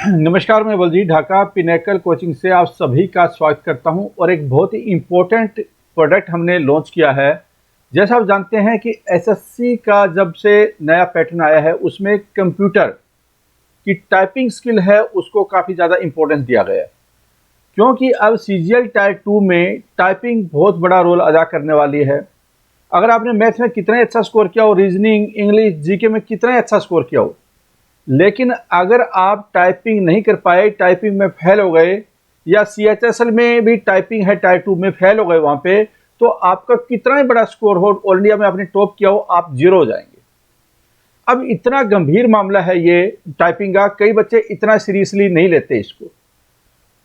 नमस्कार, मैं Baljeet Dhaka pinnacle coaching से आप सभी का स्वागत करता हूं और एक बहुत ही इम्पोर्टेंट प्रोडक्ट हमने लॉन्च किया है। जैसा आप जानते हैं कि एसएससी का जब से नया पैटर्न आया है उसमें कंप्यूटर की टाइपिंग स्किल है उसको काफ़ी ज़्यादा इम्पोर्टेंस दिया गया है, क्योंकि अब सीजीएल टाइप 2 में टाइपिंग बहुत बड़ा रोल अदा करने वाली है। अगर आपने मैथ्स में कितना अच्छा स्कोर किया हो, रीजनिंग, इंग्लिश, जीके में कितना अच्छा स्कोर किया हो, लेकिन अगर आप टाइपिंग नहीं कर पाए, टाइपिंग में फेल हो गए, या सीएचएसएल में भी टाइपिंग है टाइप 2 में फेल हो गए वहाँ पे, तो आपका कितना ही बड़ा स्कोर हो, ऑल इंडिया में आपने टॉप किया हो, आप जीरो हो जाएंगे। अब इतना गंभीर मामला है ये टाइपिंग का, कई बच्चे इतना सीरियसली नहीं लेते इसको।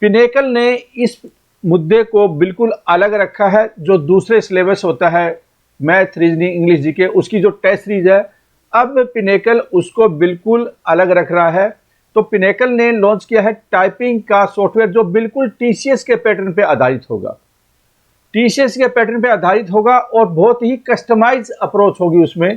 पिनेकल ने इस मुद्दे को बिल्कुल अलग रखा है। जो दूसरे सिलेबस होता है मैथ, रीजनिंग, इंग्लिश, जीके, उसकी जो टेस्ट सीरीज है, अब पिनेकल उसको बिल्कुल अलग रख रहा है। तो पिनेकल ने लॉन्च किया है टाइपिंग का सॉफ्टवेयर जो बिल्कुल टीसीएस के पैटर्न पे आधारित होगा। टीसीएस के पैटर्न पे आधारित होगा और बहुत ही कस्टमाइज अप्रोच होगी। उसमें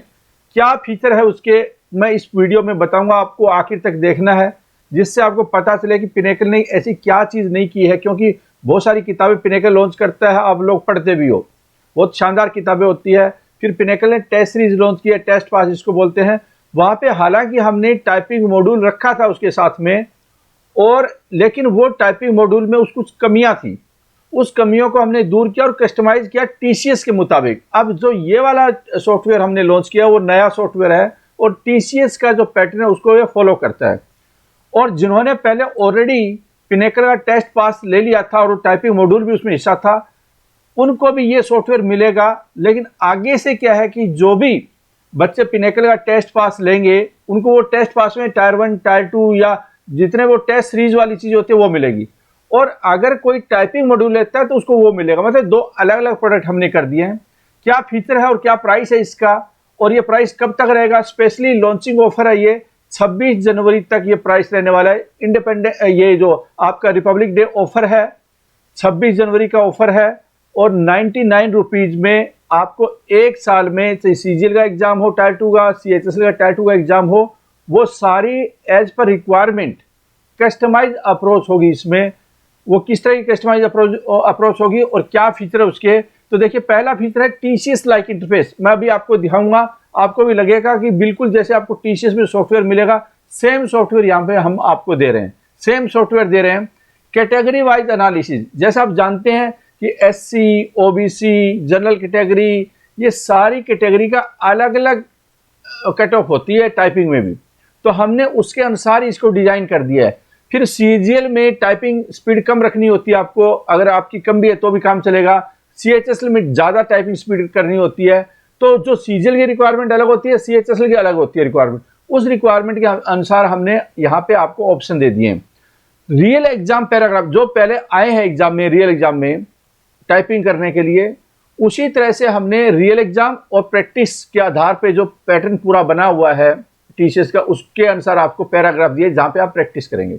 क्या फीचर है उसके मैं इस वीडियो में बताऊंगा, आपको आखिर तक देखना है, जिससे आपको पता चले कि पिनेकल ने ऐसी क्या चीज़ नहीं की है। क्योंकि बहुत सारी किताबें पिनेकल लॉन्च करता है, आप लोग पढ़ते भी हो, बहुत शानदार किताबें होती है। फिर पिनेकल ने टेस्ट सीरीज लॉन्च किया, टेस्ट पास जिसको बोलते हैं। वहाँ पे हालांकि हमने टाइपिंग मॉड्यूल रखा था उसके साथ में, और लेकिन वो टाइपिंग मॉड्यूल में कुछ कमियां थी। उस कमियों को हमने दूर किया और कस्टमाइज किया टीसीएस के मुताबिक। अब जो ये वाला सॉफ्टवेयर हमने लॉन्च किया वो नया सॉफ्टवेयर है और टीसीएस का जो पैटर्न है उसको ये फॉलो करता है। और जिन्होंने पहले ऑलरेडी पिनेकल का टेस्ट पास ले लिया था और टाइपिंग मॉड्यूल भी उसमें हिस्सा था, उनको भी ये सॉफ्टवेयर मिलेगा। लेकिन आगे से क्या है कि जो भी बच्चे पिनेकल का टेस्ट पास लेंगे उनको वो टेस्ट पास में टायर 1, टायर 2 या जितने वो टेस्ट सीरीज वाली चीज़ होती है वो मिलेगी। और अगर कोई टाइपिंग मॉड्यूल लेता है तो उसको वो मिलेगा। मतलब दो अलग अलग प्रोडक्ट हमने कर दिए हैं। क्या फीचर है और क्या प्राइस है इसका, और ये प्राइस कब तक रहेगा, स्पेशली लॉन्चिंग ऑफर है ये 26 जनवरी तक ये प्राइस रहने वाला है। इंडिपेंडेंट ये जो आपका रिपब्लिक डे ऑफर है 26 जनवरी का ऑफर है, और 99 रुपीज़ में आपको एक साल में चाहे सीजीएल का एग्जाम हो, टायर 2 का, सीएचएसएल का टायर 2 का एग्जाम हो, वो सारी as per requirement customise approach होगी। इसमें वो किस तरह की कस्टमाइज अप्रोच होगी और क्या फीचर है उसके, तो देखिए पहला फीचर है टीसीएस लाइक इंटरफेस। मैं अभी आपको दिखाऊंगा, आपको भी लगेगा कि बिल्कुल जैसे आपको टीसीएस में सॉफ्टवेयर मिलेगा, सेम सॉफ्टवेयर यहाँ पे हम आपको दे रहे हैं, सेम सॉफ्टवेयर दे रहे हैं। कैटेगरी वाइज एनालिसिस, जैसा आप जानते हैं कि एससी, ओबीसी, जनरल कैटेगरी, ये सारी कैटेगरी का अलग अलग कट ऑफ होती है टाइपिंग में भी, तो हमने उसके अनुसार इसको डिजाइन कर दिया है। फिर सीजीएल में टाइपिंग स्पीड कम रखनी होती है आपको, अगर आपकी कम भी है तो भी काम चलेगा। सीएचएसएल में ज़्यादा टाइपिंग स्पीड करनी होती है, तो जो सीजीएल की रिक्वायरमेंट अलग होती है, सीएचएसएल की अलग होती है रिक्वायरमेंट। उस रिक्वायरमेंट के अनुसार हमने यहाँ पे आपको ऑप्शन दे दिए हैं। रियल एग्जाम पैराग्राफ जो पहले आए हैं एग्जाम में, रियल एग्जाम में टाइपिंग करने के लिए, उसी तरह से हमने रियल एग्जाम और प्रैक्टिस के आधार पे जो पैटर्न पूरा बना हुआ है टीसीएस का, उसके अनुसार आपको पैराग्राफ दिए जहां पे आप प्रैक्टिस करेंगे।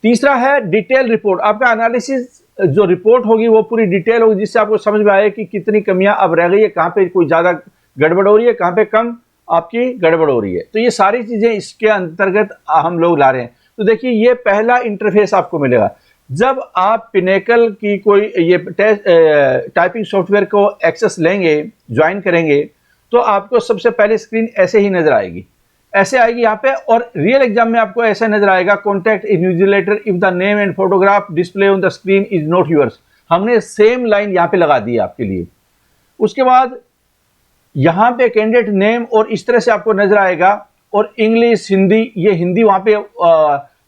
तीसरा है डिटेल रिपोर्ट। आपका एनालिसिस जो रिपोर्ट होगी वो पूरी डिटेल होगी, जिससे आपको समझ में आए कि कितनी कमियां अब रह गई है, कहां पे कोई ज्यादा गड़बड़ हो रही है, कहां पे कम आपकी गड़बड़ हो रही है। तो ये सारी चीजें इसके अंतर्गत हम लोग ला रहे हैं। तो देखिए ये पहला इंटरफेस आपको मिलेगा। जब आप पिनेकल की कोई ये टाइपिंग सॉफ्टवेयर को एक्सेस लेंगे, ज्वाइन करेंगे, तो आपको सबसे पहले स्क्रीन ऐसे ही नजर आएगी, ऐसे आएगी यहाँ पे। और रियल एग्जाम में आपको ऐसा नजर आएगा, contact invigilator if the name and photograph display on the screen is not yours. हमने सेम लाइन यहाँ पे लगा दी है आपके लिए। उसके बाद यहाँ पे कैंडिडेट नेम और इस तरह से आपको नजर आएगा, और इंग्लिश, हिंदी, ये हिंदी वहाँ पे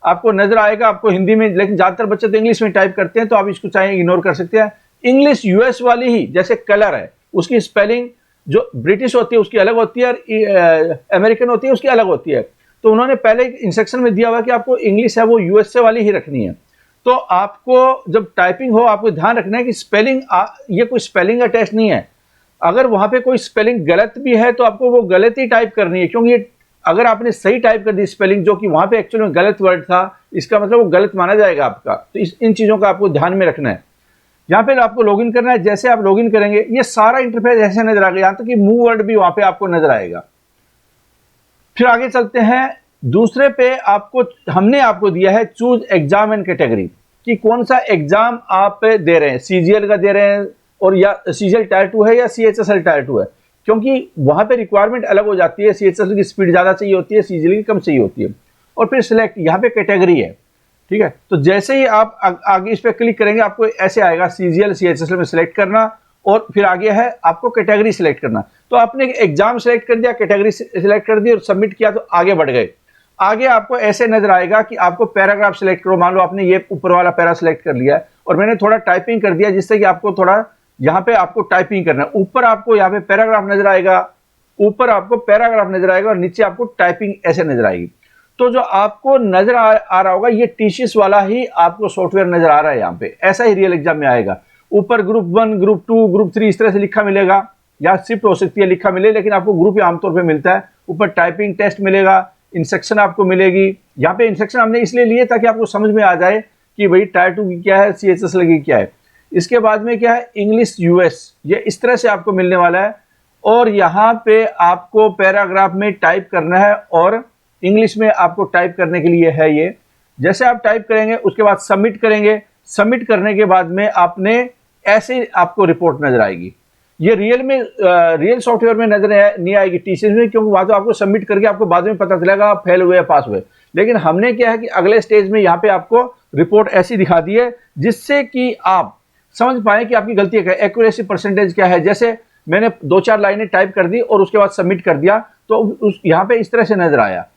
आपको नजर आएगा, आपको हिंदी में, लेकिन ज्यादातर बच्चे तो इंग्लिश में टाइप करते हैं, तो आप इसको चाहे इग्नोर कर सकते हैं। इंग्लिश यूएस वाली ही, जैसे कलर है उसकी स्पेलिंग जो ब्रिटिश होती है उसकी अलग होती है, और अमेरिकन होती है उसकी अलग होती है। तो उन्होंने पहले इंस्ट्रक्शन में दिया हुआ कि आपको इंग्लिश है वो यूएसए वाली ही रखनी है। तो आपको जब टाइपिंग हो आपको ध्यान रखना है कि स्पेलिंग, ये कोई स्पेलिंग का टेस्ट नहीं है। अगर वहां पे कोई स्पेलिंग गलत भी है तो आपको वो गलत ही टाइप करनी है, क्योंकि ये अगर आपने सही टाइप कर दी स्पेलिंग जो कि वहां पे एक्चुअली में गलत वर्ड था, इसका मतलब वो गलत माना जाएगा आपका। तो इन चीज़ों का आपको ध्यान में रखना है। यहाँ पे आपको लॉगिन करना है। जैसे आप लॉगिन करेंगे ये सारा इंटरफेस ऐसे नजर आएगा, यहाँ तक कि मूव वर्ड भी वहाँ पे आपको नजर आएगा। फिर आगे चलते हैं, दूसरे पे आपको हमने आपको दिया है चूज एग्जाम एंड कैटेगरी, कि कौन सा एग्जाम आप दे रहे हैं, सीजीएल का दे रहे हैं और या सीजीएल टायर 2 है या सीएचएसएल टायर 2 है, क्योंकि वहां पे रिक्वायरमेंट अलग हो जाती है। सीएचएसएल की स्पीड ज़्यादा चाहिए होती है, सीजीएल की कम चाहिए होती है। और फिर सिलेक्ट, यहाँ पे कैटेगरी है, ठीक है। तो जैसे ही आप आगे इस पर क्लिक करेंगे आपको ऐसे आएगा सीजीएल सीएचएसएल में सिलेक्ट करना, और फिर आगे है आपको कैटेगरी सिलेक्ट करना। तो आपने एग्जाम सिलेक्ट कर दिया, कैटेगरी सिलेक्ट कर दी और सबमिट किया तो आगे बढ़ गए। आगे आपको ऐसे नजर आएगा कि आपको पैराग्राफ सिलेक्ट करो। मान लो आपने ये ऊपर वाला पैरा सिलेक्ट कर लिया है और मैंने थोड़ा टाइपिंग कर दिया, जिससे कि आपको थोड़ा यहाँ पे आपको टाइपिंग करना है। ऊपर आपको यहाँ पे पैराग्राफ नजर आएगा, ऊपर आपको पैराग्राफ नजर आएगा और नीचे आपको टाइपिंग ऐसे नजर आएगी। तो जो आपको नजर आ रहा होगा ये टीसीएस वाला ही आपको सॉफ्टवेयर नजर आ रहा है यहाँ पे, ऐसा ही रियल एग्जाम में आएगा। ऊपर ग्रुप 1, ग्रुप 2, ग्रुप 3 इस तरह से लिखा मिलेगा, या शिफ्ट हो सकती है लिखा मिले, लेकिन आपको ग्रुप ही आमतौर पर मिलता है। ऊपर टाइपिंग टेस्ट मिलेगा, इंस्ट्रक्शन आपको मिलेगी। यहाँ पे इंस्ट्रक्शन हमने इसलिए लिए ताकि आपको समझ में आ जाए कि भाई टायर 2 की क्या है, सीएचएसएल की क्या है। इसके बाद में क्या है, इंग्लिश यूएस, ये इस तरह से आपको मिलने वाला है। और यहाँ पे आपको पैराग्राफ में टाइप करना है और इंग्लिश में आपको टाइप करने के लिए है ये। जैसे आप टाइप करेंगे उसके बाद सबमिट करेंगे, सबमिट करने के बाद में आपने ऐसे आपको रिपोर्ट नजर आएगी। ये रियल सॉफ्टवेयर में नजर नहीं आएगी टीसीएस में, क्योंकि वहां तो आपको सबमिट करके आपको बाद में पता चलेगा आप फेल हुए या पास हुए। लेकिन हमने क्या है कि अगले स्टेज में यहाँ पे आपको रिपोर्ट ऐसी दिखा दी है जिससे कि आप समझ पाए कि आपकी गलती क्या है, एक्यूरेसी परसेंटेज क्या है। जैसे मैंने 2-4 लाइनें टाइप कर दी और उसके बाद सबमिट कर दिया, तो यहाँ पे इस तरह से नजर आया।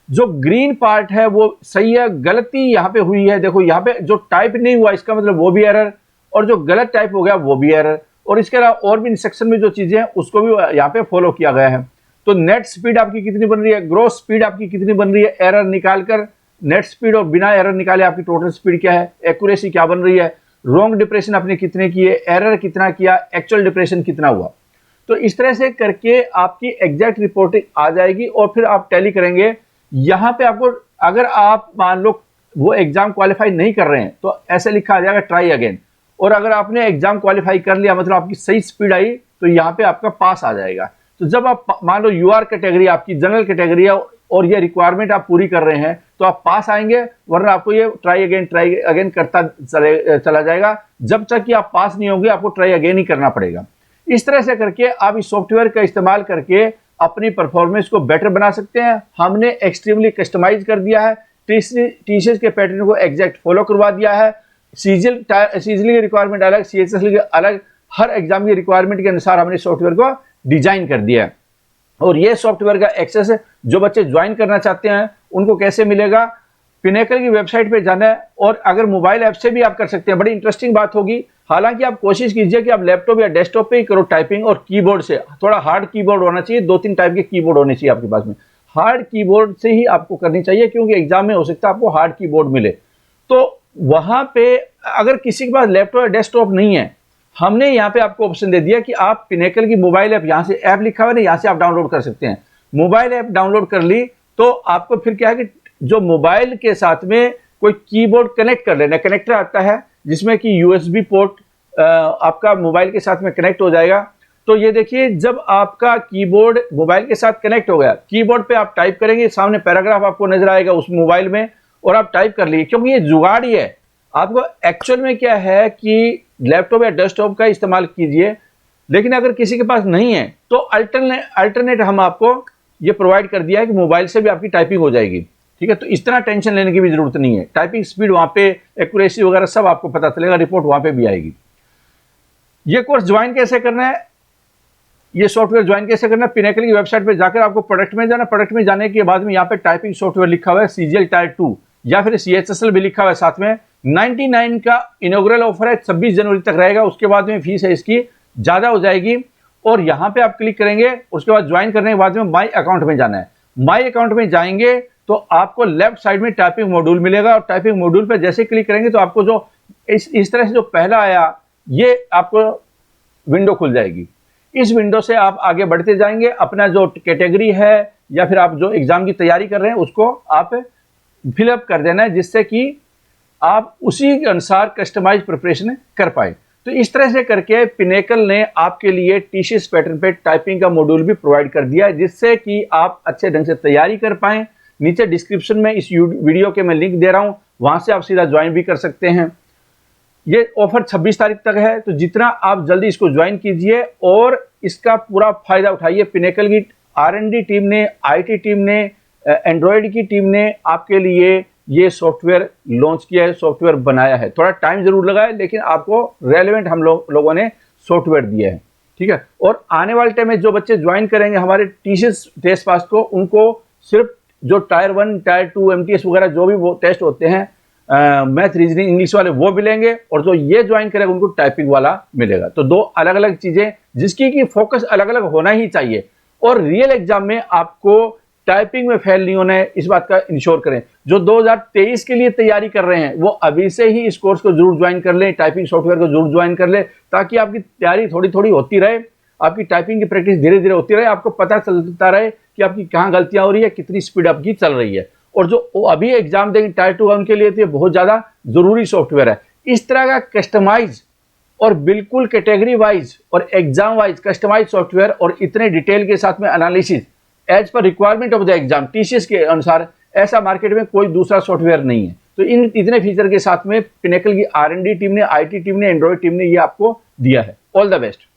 जो ग्रीन पार्ट है वो सही है, गलती यहाँ पे हुई है। देखो यहाँ पे जो टाइप नहीं हुआ इसका मतलब वो भी एरर, और जो गलत टाइप हो गया वो भी एरर। और इसके अलावा और भी इंस्ट्रक्शन में जो चीजें हैं उसको भी यहाँ पे फॉलो किया गया है। तो नेट स्पीड आपकी कितनी बन रही है, ग्रोस स्पीड आपकी कितनी बन रही है, एरर निकालकर नेट स्पीड और बिना एरर निकाले आपकी टोटल स्पीड क्या है, एक्यूरेसी क्या बन रही है, रॉन्ग डिप्रेशन आपने कितने किए, एरर कितना किया, एक्चुअल डिप्रेशन कितना हुआ। तो इस तरह से करके आपकी एग्जैक्ट रिपोर्टिंग आ जाएगी। और फिर आप टैली करेंगे। यहाँ पे आपको अगर आप मान लो वो एग्जाम क्वालिफाई नहीं कर रहे हैं तो ऐसे लिखा आ जाएगा ट्राई अगेन। और अगर आपने एग्जाम क्वालिफाई कर लिया, मतलब आपकी सही स्पीड आई, तो यहाँ पे आपका पास आ जाएगा। तो जब आप मान लो यूआर कैटेगरी आपकी जनरल कैटेगरी है और ये रिक्वायरमेंट आप पूरी कर रहे हैं तो आप पास आएंगे, वरना आपको ये ट्राई अगेन करता चला जाएगा। जब तक कि आप पास नहीं होंगे आपको ट्राई अगेन ही करना पड़ेगा। इस तरह से करके आप इस सॉफ्टवेयर का इस्तेमाल करके अपनी परफॉर्मेंस को बेटर बना सकते हैं। हमने एक्सट्रीमली कस्टमाइज कर दिया है, टीसीएस के पैटर्न को एग्जैक्ट फॉलो करवा दिया है। सीजीएल की रिक्वायरमेंट अलग, सीएचएसएल की अलग, हर एग्जाम की रिक्वायरमेंट के अनुसार हमने सॉफ्टवेयर को डिजाइन कर दिया है। और ये सॉफ्टवेयर का एक्सेस जो बच्चे ज्वाइन करना चाहते हैं उनको कैसे मिलेगा, पिनेकल की वेबसाइट पे जाना है। और अगर मोबाइल ऐप से भी आप कर सकते हैं, बड़ी इंटरेस्टिंग बात होगी। हालांकि आप कोशिश कीजिए कि आप लैपटॉप या डेस्कटॉप पे ही करो टाइपिंग, और कीबोर्ड से, थोड़ा हार्ड कीबोर्ड होना चाहिए, 2-3 टाइप के कीबोर्ड होने चाहिए आपके पास में। हार्ड कीबोर्ड से ही आपको करनी चाहिए, क्योंकि एग्जाम में हो सकता है आपको हार्ड कीबोर्ड मिले। तो वहां पे अगर किसी के पास लैपटॉप या डेस्कटॉप नहीं है, हमने यहाँ पे आपको ऑप्शन दे दिया कि आप पिनेकल की मोबाइल ऐप, यहाँ से ऐप लिखा हुआ है, यहाँ से आप डाउनलोड कर सकते हैं। मोबाइल ऐप डाउनलोड कर ली तो आपको फिर क्या है कि जो मोबाइल के साथ में कोई कीबोर्ड कनेक्ट कर लेना, कनेक्टर आता है जिसमें कि यूएसबी पोर्ट आपका मोबाइल के साथ में कनेक्ट हो जाएगा। तो ये देखिए, जब आपका कीबोर्ड मोबाइल के साथ कनेक्ट हो गया, कीबोर्ड पे आप टाइप करेंगे, सामने पैराग्राफ आपको नजर आएगा उस मोबाइल में, और आप टाइप कर लीजिए। क्योंकि ये जुगाड़ ही है, आपको एक्चुअल में क्या है कि लैपटॉप या डेस्कटॉप का इस्तेमाल कीजिए। लेकिन अगर किसी के पास नहीं है तो अल्टरनेट हम आपको ये प्रोवाइड कर दिया है कि मोबाइल से भी आपकी टाइपिंग हो जाएगी। ठीक है, तो इस तरह टेंशन लेने की भी जरूरत नहीं है। टाइपिंग स्पीड वहां पे, एक्यूरेसी वगैरह सब आपको पता चलेगा, रिपोर्ट वहां पे भी आएगी। ये कोर्स ज्वाइन कैसे करना है, ये सॉफ्टवेयर ज्वाइन कैसे करना है, पिनेकल की वेबसाइट पे जाकर आपको प्रोडक्ट में जाना। प्रोडक्ट में जाने के बाद में यहाँ पे टाइपिंग सॉफ्टवेयर लिखा हुआ है, सीजीएल टायर 2 या फिर सीएचएसएल भी लिखा हुआ है साथ में। 99 का इनॉग्रल ऑफर है, 26 जनवरी तक रहेगा। उसके बाद में फीस है इसकी ज्यादा हो जाएगी। और यहाँ पे आप क्लिक करेंगे, उसके बाद ज्वाइन करने के बाद में माई अकाउंट में जाना है। माई अकाउंट में जाएंगे तो आपको लेफ्ट साइड में टाइपिंग मॉड्यूल मिलेगा, और टाइपिंग मॉड्यूल पे जैसे क्लिक करेंगे तो आपको जो इस तरह से जो पहला आया ये आपको विंडो खुल जाएगी। इस विंडो से आप आगे बढ़ते जाएंगे, अपना जो कैटेगरी है या फिर आप जो एग्जाम की तैयारी कर रहे हैं उसको आप फिलअप कर देना है, जिससे कि आप उसी के अनुसार कस्टमाइज प्रिपरेशन कर पाए। तो इस तरह से करके पिनेकल ने आपके लिए टीसीएस पैटर्न पे टाइपिंग का मॉड्यूल भी प्रोवाइड कर दिया है, जिससे कि आप अच्छे ढंग से तैयारी कर पाएं, नीचे डिस्क्रिप्शन में इस वीडियो के मैं लिंक दे रहा हूँ, वहाँ से आप सीधा ज्वाइन भी कर सकते हैं। ये ऑफर 26 तारीख तक है, तो जितना आप जल्दी इसको ज्वाइन कीजिए और इसका पूरा फायदा उठाइए। पिनेकल की R&D टीम ने, IT टीम ने, एंड्रॉयड की टीम ने आपके लिए ये सॉफ्टवेयर लॉन्च किया है, सॉफ्टवेयर बनाया है। थोड़ा टाइम जरूर लगा है, लेकिन आपको रेलेवेंट हम लोगों ने सॉफ्टवेयर दिया है, ठीक है। और आने वाले टाइम में जो बच्चे ज्वाइन करेंगे हमारे TCS टेस्ट पास को, उनको सिर्फ जो टायर 1, टायर 2 MTS वगैरह जो भी वो टेस्ट होते हैं, मैथ, रीजनिंग, इंग्लिश वाले, वो मिलेंगे, और जो ये ज्वाइन करेगा उनको टाइपिंग वाला मिलेगा। तो दो अलग अलग चीजें, जिसकी की फोकस अलग अलग होना ही चाहिए। और रियल एग्जाम में आपको टाइपिंग में फेल नहीं होना है, इस बात का इंश्योर करें। जो 2023 के लिए तैयारी कर रहे हैं वो अभी से ही इस कोर्स को जरूर ज्वाइन कर लें, टाइपिंग सॉफ्टवेयर को जरूर ज्वाइन कर लें, ताकि आपकी तैयारी थोड़ी थोड़ी होती रहे, आपकी टाइपिंग की प्रैक्टिस धीरे धीरे होती रहे, आपको पता चलता रहे कि आपकी कहाँ गलतियां हो रही है, कितनी स्पीड आपकी चल रही है। और जो अभी एग्जाम देंगे टायर 2 उनके लिए तो ये बहुत ज्यादा जरूरी सॉफ्टवेयर है। इस तरह का कस्टमाइज और बिल्कुल कैटेगरी वाइज और एग्जाम वाइज कस्टमाइज सॉफ्टवेयर और इतने डिटेल के साथ में analysis as per requirement of the exam TCS के अनुसार, ऐसा मार्केट में कोई दूसरा सॉफ्टवेयर नहीं है। तो इन इतने फीचर के साथ में पिनेकल की R&D टीम ने, IT टीम ने, एंड्रॉयड टीम ने ये आपको दिया है। All the best.